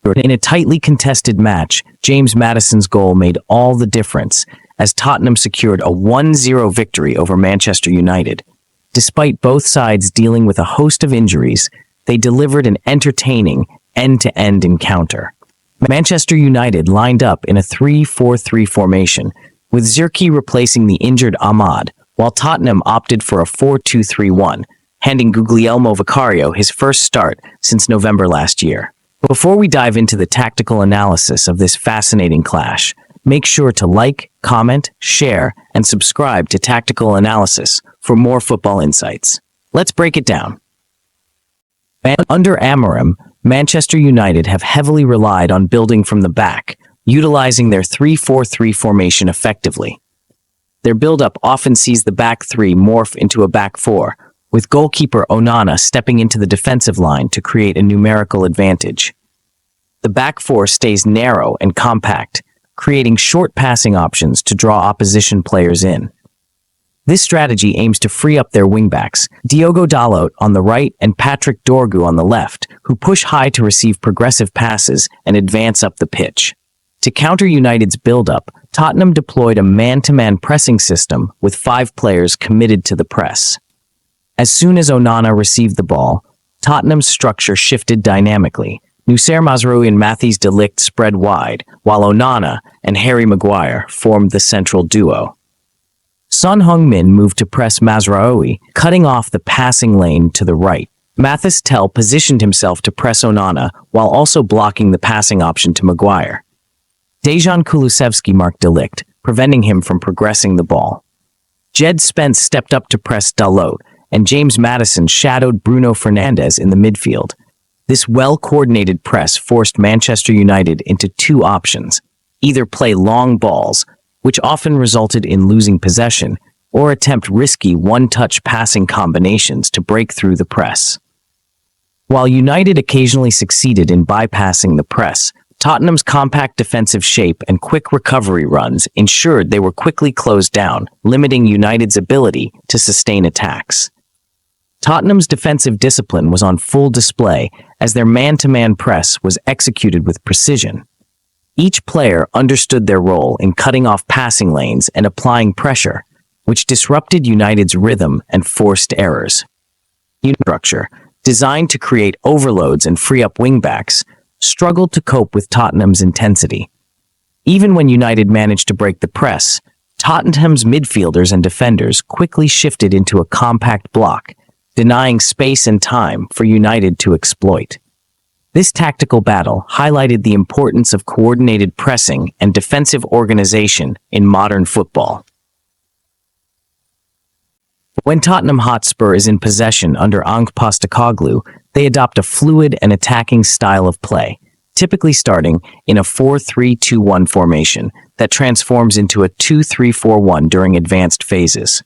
In a tightly contested match, James Maddison's goal made all the difference as Tottenham secured a 1-0 victory over Manchester United. Despite both sides dealing with a host of injuries, they delivered an entertaining end-to-end encounter. Manchester United lined up in a 3-4-3 formation, with Zirkzee replacing the injured Ahmad, while Tottenham opted for a 4-2-3-1, handing Guglielmo Vicario his first start since November last year. Before we dive into the tactical analysis of this fascinating clash, make sure to like, comment, share, and subscribe to Tactical Analysis for more football insights. Let's break it down. Under Amorim, Manchester United have heavily relied on building from the back, utilizing their 3-4-3 formation effectively. Their build-up often sees the back three morph into a back four, with goalkeeper Onana stepping into the defensive line to create a numerical advantage. The back four stays narrow and compact, creating short passing options to draw opposition players in. This strategy aims to free up their wingbacks, Diogo Dalot on the right and Patrick Dorgu on the left, who push high to receive progressive passes and advance up the pitch. To counter United's build-up, Tottenham deployed a man-to-man pressing system with 5 players committed to the press. As soon as Onana received the ball, Tottenham's structure shifted dynamically. Noussair, Mazraoui and Mathys de Ligt spread wide, while Onana and Harry Maguire formed the central duo. Son Heung-min moved to press Mazraoui, cutting off the passing lane to the right. Mathys positioned himself to press Onana while also blocking the passing option to Maguire. Dejan Kulusevski marked de Ligt, preventing him from progressing the ball. Jed Spence stepped up to press Dalot, and James Maddison shadowed Bruno Fernandes in the midfield. This well-coordinated press forced Manchester United into 2 options: either play long balls, which often resulted in losing possession, or attempt risky one-touch passing combinations to break through the press. While United occasionally succeeded in bypassing the press, Tottenham's compact defensive shape and quick recovery runs ensured they were quickly closed down, limiting United's ability to sustain attacks. Tottenham's defensive discipline was on full display as their man-to-man press was executed with precision. Each player understood their role in cutting off passing lanes and applying pressure, which disrupted United's rhythm and forced errors. Structure, designed to create overloads and free up wingbacks, struggled to cope with Tottenham's intensity. Even when United managed to break the press, Tottenham's midfielders and defenders quickly shifted into a compact block, denying space and time for United to exploit. This tactical battle highlighted the importance of coordinated pressing and defensive organization in modern football. When Tottenham Hotspur is in possession under Ange Postecoglou, they adopt a fluid and attacking style of play, typically starting in a 4-3-2-1 formation that transforms into a 2-3-4-1 during advanced phases.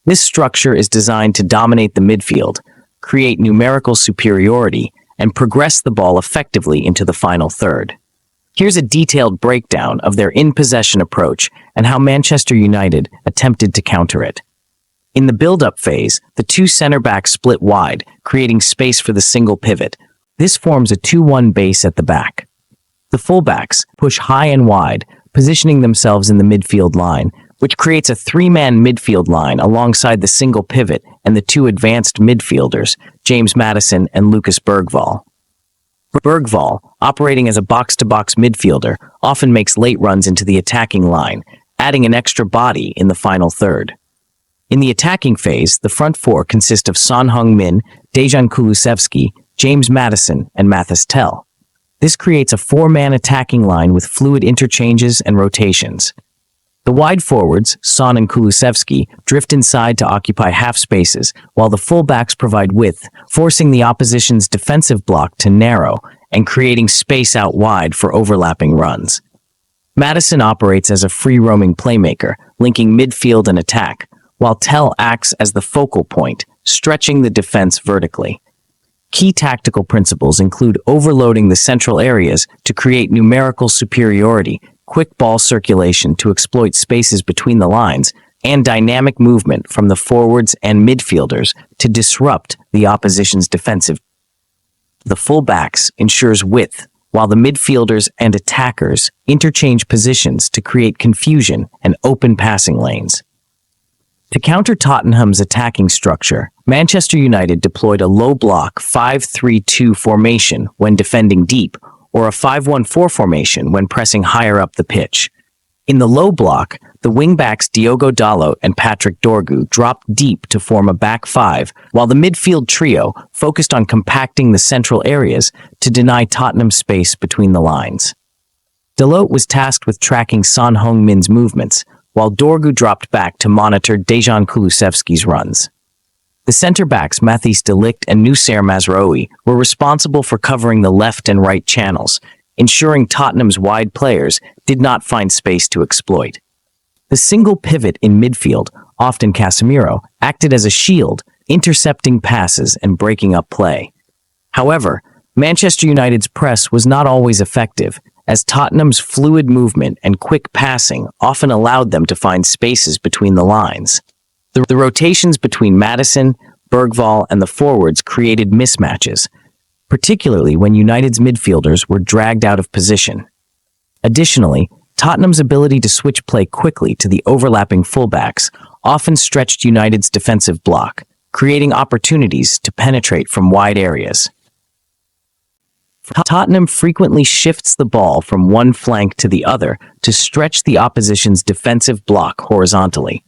This structure is designed to dominate the midfield, create numerical superiority, and progress the ball effectively into the final third. Here's a detailed breakdown of their in-possession approach and how Manchester United attempted to counter it. In the build-up phase, the 2 center-backs split wide, creating space for the single pivot. This forms a 2-1 base at the back. The fullbacks push high and wide, positioning themselves in the midfield line, which creates a 3-man midfield line alongside the single pivot and the 2 advanced midfielders, James Maddison and Lucas Bergvall. Bergvall, operating as a box-to-box midfielder, often makes late runs into the attacking line, adding an extra body in the final third. In the attacking phase, the front 4 consist of Son Heung-min, Dejan Kulusevski, James Maddison, and Mathys. This creates a 4-man attacking line with fluid interchanges and rotations. The wide forwards, Son and Kulusevski, drift inside to occupy half spaces, while the fullbacks provide width, forcing the opposition's defensive block to narrow and creating space out wide for overlapping runs. Maddison operates as a free-roaming playmaker, linking midfield and attack, while Tell acts as the focal point, stretching the defense vertically. Key tactical principles include overloading the central areas to create numerical superiority, quick ball circulation to exploit spaces between the lines, and dynamic movement from the forwards and midfielders to disrupt the opposition's defensive. The fullbacks ensures width, while the midfielders and attackers interchange positions to create confusion and open passing lanes. To counter Tottenham's attacking structure, Manchester United deployed a low-block 5-3-2 formation when defending deep, or a 5-1-4 formation when pressing higher up the pitch. In the low block, the wingbacks Diogo Dalot and Patrick Dorgu dropped deep to form a back five, while the midfield trio focused on compacting the central areas to deny Tottenham space between the lines. Dalot was tasked with tracking Son Heung-min's movements, while Dorgu dropped back to monitor Dejan Kulusevski's runs. The centre-backs Mathys and Noussair Mazraoui were responsible for covering the left and right channels, ensuring Tottenham's wide players did not find space to exploit. The single pivot in midfield, often Casemiro, acted as a shield, intercepting passes and breaking up play. However, Manchester United's press was not always effective, as Tottenham's fluid movement and quick passing often allowed them to find spaces between the lines. The rotations between Maddison, Bergvall, and the forwards created mismatches, particularly when United's midfielders were dragged out of position. Additionally, Tottenham's ability to switch play quickly to the overlapping fullbacks often stretched United's defensive block, creating opportunities to penetrate from wide areas. Tottenham frequently shifts the ball from one flank to the other to stretch the opposition's defensive block horizontally.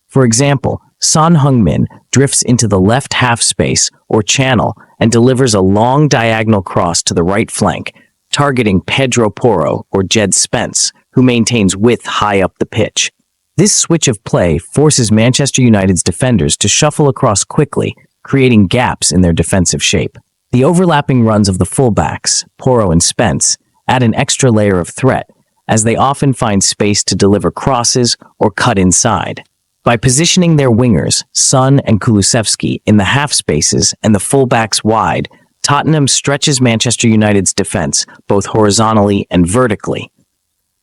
For example, Son Heung-min drifts into the left half space or channel and delivers a long diagonal cross to the right flank, targeting Pedro Porro or Jed Spence, who maintains width high up the pitch. This switch of play forces Manchester United's defenders to shuffle across quickly, creating gaps in their defensive shape. The overlapping runs of the fullbacks, Porro and Spence, add an extra layer of threat, as they often find space to deliver crosses or cut inside. By positioning their wingers, Son and Kulusevski, in the half spaces and the fullbacks wide, Tottenham stretches Manchester United's defense both horizontally and vertically.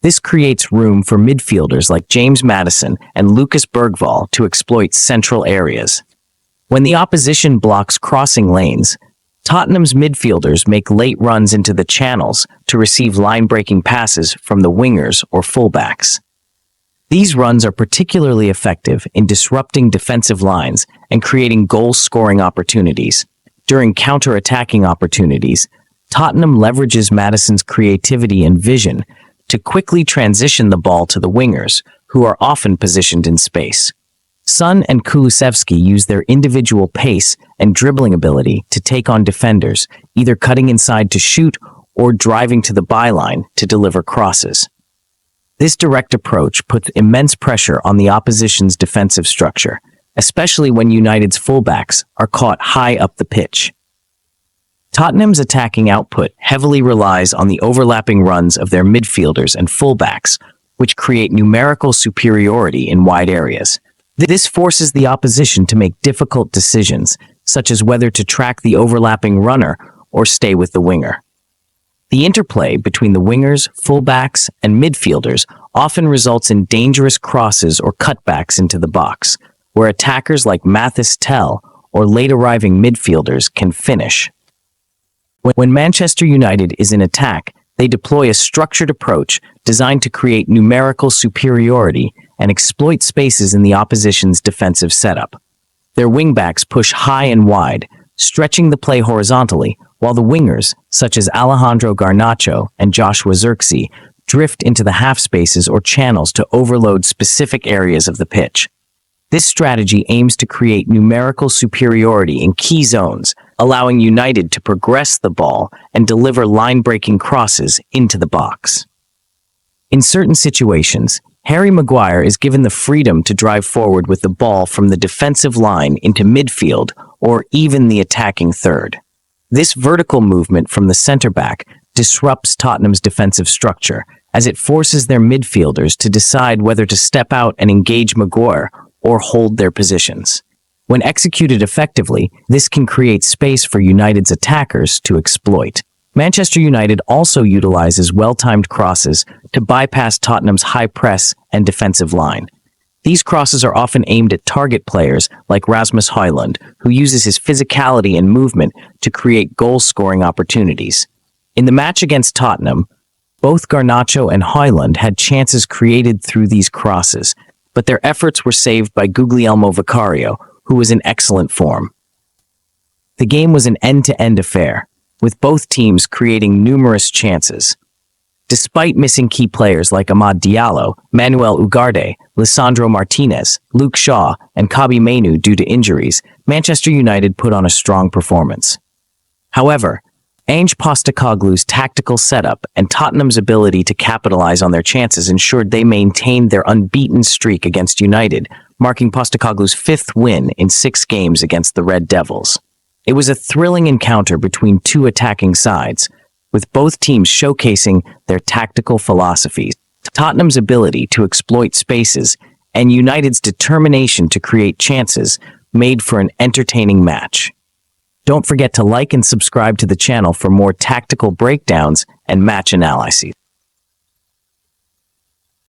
This creates room for midfielders like James Maddison and Lucas Bergvall to exploit central areas. When the opposition blocks crossing lanes, Tottenham's midfielders make late runs into the channels to receive line-breaking passes from the wingers or fullbacks. These runs are particularly effective in disrupting defensive lines and creating goal-scoring opportunities. During counter-attacking opportunities, Tottenham leverages Maddison's creativity and vision to quickly transition the ball to the wingers, who are often positioned in space. Son and Kulusevski use their individual pace and dribbling ability to take on defenders, either cutting inside to shoot or driving to the byline to deliver crosses. This direct approach puts immense pressure on the opposition's defensive structure, especially when United's fullbacks are caught high up the pitch. Tottenham's attacking output heavily relies on the overlapping runs of their midfielders and fullbacks, which create numerical superiority in wide areas. This forces the opposition to make difficult decisions, such as whether to track the overlapping runner or stay with the winger. The interplay between the wingers, fullbacks, and midfielders often results in dangerous crosses or cutbacks into the box, where attackers like Mathys or late-arriving midfielders can finish. When Manchester United is in attack, they deploy a structured approach designed to create numerical superiority and exploit spaces in the opposition's defensive setup. Their wingbacks push high and wide, stretching the play horizontally, while the wingers, such as Alejandro Garnacho and Joshua Zirkzee, drift into the half spaces or channels to overload specific areas of the pitch. This strategy aims to create numerical superiority in key zones, allowing United to progress the ball and deliver line-breaking crosses into the box. In certain situations, Harry Maguire is given the freedom to drive forward with the ball from the defensive line into midfield or even the attacking third. This vertical movement from the centre-back disrupts Tottenham's defensive structure, as it forces their midfielders to decide whether to step out and engage Maguire or hold their positions. When executed effectively, this can create space for United's attackers to exploit. Manchester United also utilizes well-timed crosses to bypass Tottenham's high press and defensive line. These crosses are often aimed at target players like Rasmus Højlund, who uses his physicality and movement to create goal-scoring opportunities. In the match against Tottenham, both Garnacho and Højlund had chances created through these crosses, but their efforts were saved by Guglielmo Vicario, who was in excellent form. The game was an end-to-end affair, with both teams creating numerous chances. Despite missing key players like Amad Diallo, Manuel Ugarte, Lisandro Martinez, Luke Shaw, and Kabi Mainu due to injuries, Manchester United put on a strong performance. However, Ange Postecoglou's tactical setup and Tottenham's ability to capitalize on their chances ensured they maintained their unbeaten streak against United, marking Postecoglou's 5th win in 6 games against the Red Devils. It was a thrilling encounter between two attacking sides, with both teams showcasing their tactical philosophies, Tottenham's ability to exploit spaces, and United's determination to create chances made for an entertaining match. Don't forget to like and subscribe to the channel for more tactical breakdowns and match analyses.